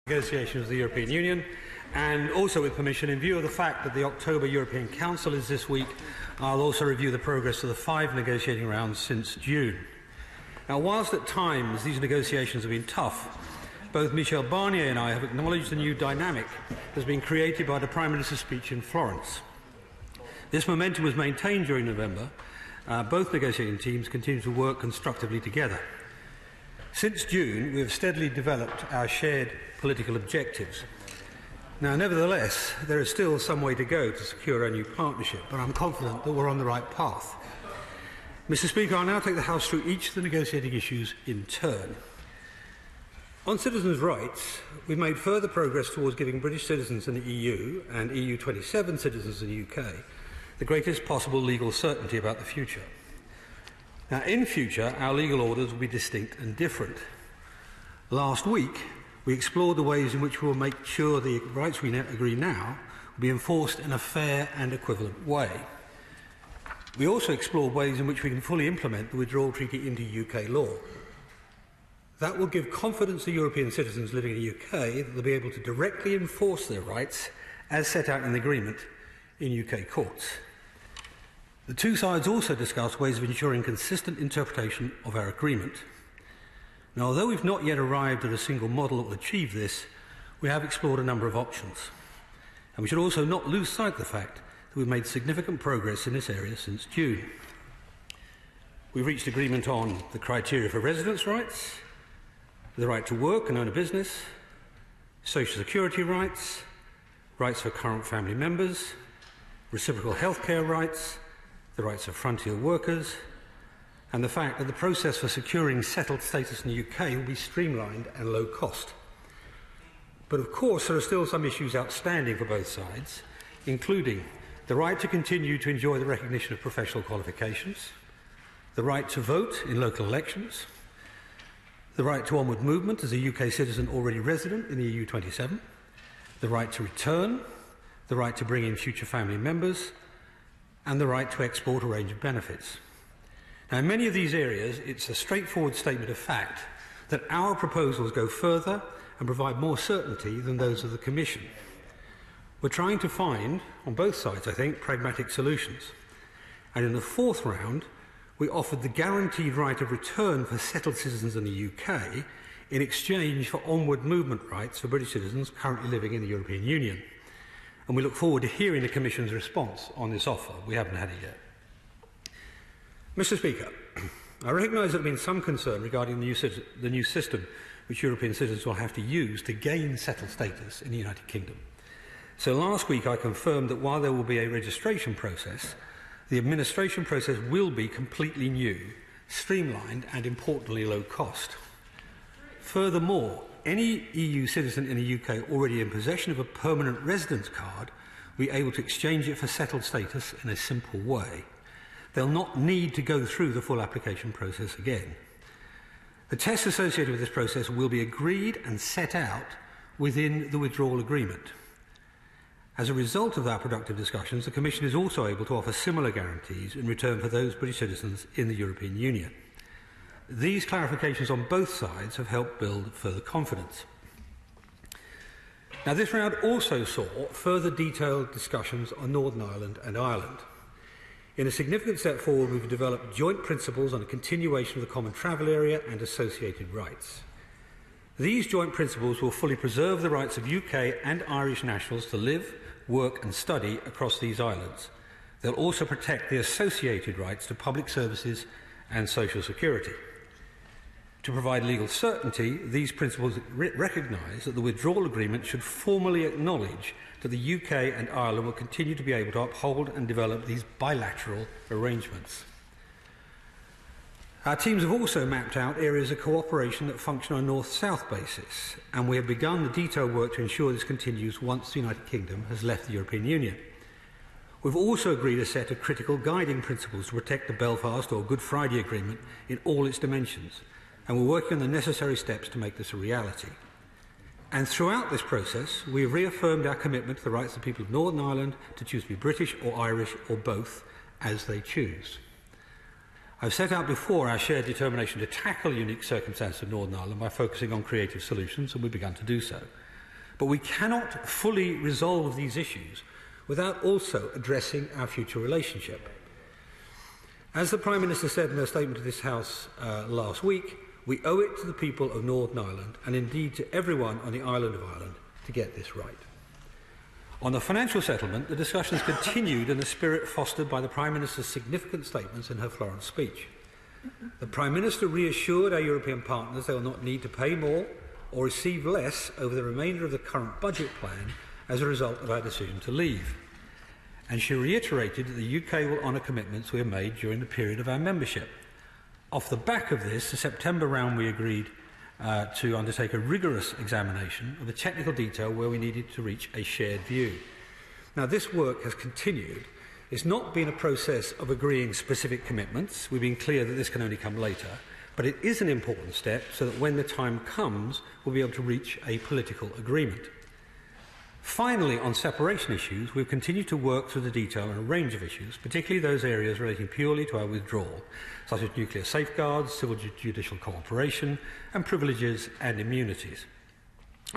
Negotiations of the European Union, and also with permission, in view of the fact that the October European Council is this week, I'll also review the progress of the 5 negotiating rounds since June. Now, whilst at times these negotiations have been tough, both Michel Barnier and I have acknowledged the new dynamic that has been created by the Prime Minister's speech in Florence. This momentum was maintained during November. Both negotiating teams continue to work constructively together. Since June, we have steadily developed our shared political objectives. Now, nevertheless, there is still some way to go to secure a new partnership, but I'm confident that we're on the right path. Mr. Speaker, I'll now take the House through each of the negotiating issues in turn. On citizens' rights, we've made further progress towards giving British citizens in the EU and EU 27 citizens in the UK the greatest possible legal certainty about the future. Now, in future, our legal orders will be distinct and different. Last week, we explored the ways in which we will make sure the rights we agree now will be enforced in a fair and equivalent way. We also explored ways in which we can fully implement the Withdrawal Treaty into UK law. That will give confidence to European citizens living in the UK that they'll be able to directly enforce their rights as set out in the agreement in UK courts. The two sides also discussed ways of ensuring consistent interpretation of our agreement. Now, although we've not yet arrived at a single model that will achieve this, we have explored a number of options. And we should also not lose sight of the fact that we've made significant progress in this area since June. We've reached agreement on the criteria for residence rights, the right to work and own a business, social security rights, rights for current family members, reciprocal healthcare rights, the rights of frontier workers, and the fact that the process for securing settled status in the UK will be streamlined and low cost. But of course, there are still some issues outstanding for both sides, including the right to continue to enjoy the recognition of professional qualifications, the right to vote in local elections, the right to onward movement as a UK citizen already resident in the EU 27, the right to return, the right to bring in future family members, and the right to export a range of benefits. Now, in many of these areas, it's a straightforward statement of fact that our proposals go further and provide more certainty than those of the Commission. We're trying to find, on both sides, I think, pragmatic solutions. And in the 4th round, we offered the guaranteed right of return for settled citizens in the UK in exchange for onward movement rights for British citizens currently living in the European Union. And we look forward to hearing the Commission's response on this offer. We haven't had it yet. Mr. Speaker, I recognise there has been some concern regarding the new system which European citizens will have to use to gain settled status in the United Kingdom. So last week I confirmed that while there will be a registration process, the administration process will be completely new, streamlined and importantly low cost. Furthermore, any EU citizen in the UK already in possession of a permanent residence card will be able to exchange it for settled status in a simple way. They'll not need to go through the full application process again. The tests associated with this process will be agreed and set out within the withdrawal agreement. As a result of our productive discussions, the Commission is also able to offer similar guarantees in return for those British citizens in the European Union. These clarifications on both sides have helped build further confidence. Now, this round also saw further detailed discussions on Northern Ireland and Ireland. In a significant step forward, we've developed joint principles on a continuation of the common travel area and associated rights. These joint principles will fully preserve the rights of UK and Irish nationals to live, work and study across these islands. They'll also protect the associated rights to public services and social security. To provide legal certainty, these principles recognise that the withdrawal agreement should formally acknowledge that the UK and Ireland will continue to be able to uphold and develop these bilateral arrangements. Our teams have also mapped out areas of cooperation that function on a north-south basis, and we have begun the detailed work to ensure this continues once the United Kingdom has left the European Union. We've also agreed a set of critical guiding principles to protect the Belfast or Good Friday Agreement in all its dimensions, and we're working on the necessary steps to make this a reality. And throughout this process, we have reaffirmed our commitment to the rights of the people of Northern Ireland to choose to be British or Irish or both as they choose. I've set out before our shared determination to tackle the unique circumstances of Northern Ireland by focusing on creative solutions, and we've begun to do so. But we cannot fully resolve these issues without also addressing our future relationship. As the Prime Minister said in her statement to this House last week, we owe it to the people of Northern Ireland, and indeed to everyone on the island of Ireland, to get this right. On the financial settlement, the discussions continued in the spirit fostered by the Prime Minister's significant statements in her Florence speech. The Prime Minister reassured our European partners they will not need to pay more or receive less over the remainder of the current budget plan as a result of our decision to leave. And she reiterated that the UK will honour commitments we have made during the period of our membership. Off the back of this, the September round we agreed to undertake a rigorous examination of the technical detail where we needed to reach a shared view. Now, this work has continued. It's not been a process of agreeing specific commitments. We've been clear that this can only come later. But it is an important step so that when the time comes, we'll be able to reach a political agreement. Finally, on separation issues, we've continued to work through the detail on a range of issues, particularly those areas relating purely to our withdrawal, such as nuclear safeguards, civil judicial cooperation, and privileges and immunities.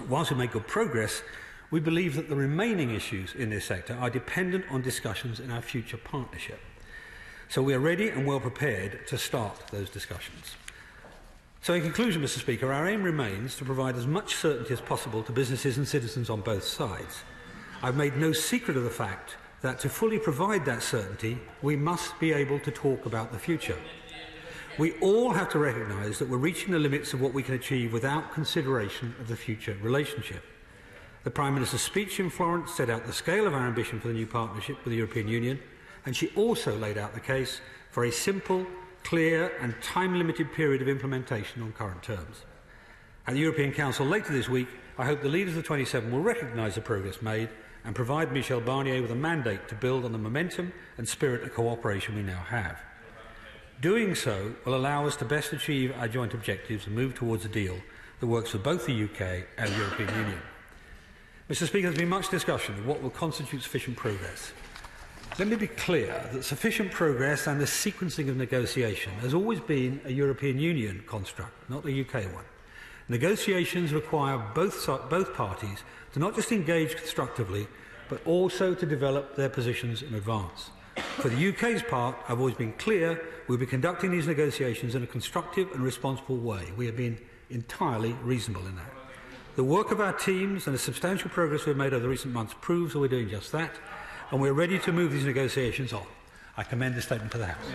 Whilst we make good progress, we believe that the remaining issues in this sector are dependent on discussions in our future partnership. So we are ready and well prepared to start those discussions. So in conclusion, Mr. Speaker, our aim remains to provide as much certainty as possible to businesses and citizens on both sides. I've made no secret of the fact that to fully provide that certainty, we must be able to talk about the future. We all have to recognise that we're reaching the limits of what we can achieve without consideration of the future relationship. The Prime Minister's speech in Florence set out the scale of our ambition for the new partnership with the European Union, and she also laid out the case for a simple, clear and time-limited period of implementation on current terms. At the European Council later this week, I hope the leaders of the 27 will recognise the progress made and provide Michel Barnier with a mandate to build on the momentum and spirit of cooperation we now have. Doing so will allow us to best achieve our joint objectives and move towards a deal that works for both the UK and the European Union. Mr. Speaker, there has been much discussion of what will constitute sufficient progress. Let me be clear that sufficient progress and the sequencing of negotiation has always been a European Union construct, not a UK one. Negotiations require both parties to not just engage constructively, but also to develop their positions in advance. For the UK's part, I've always been clear we'll be conducting these negotiations in a constructive and responsible way. We have been entirely reasonable in that. The work of our teams and the substantial progress we've made over the recent months proves that we're doing just that, and we're ready to move these negotiations on. I commend the statement to the House.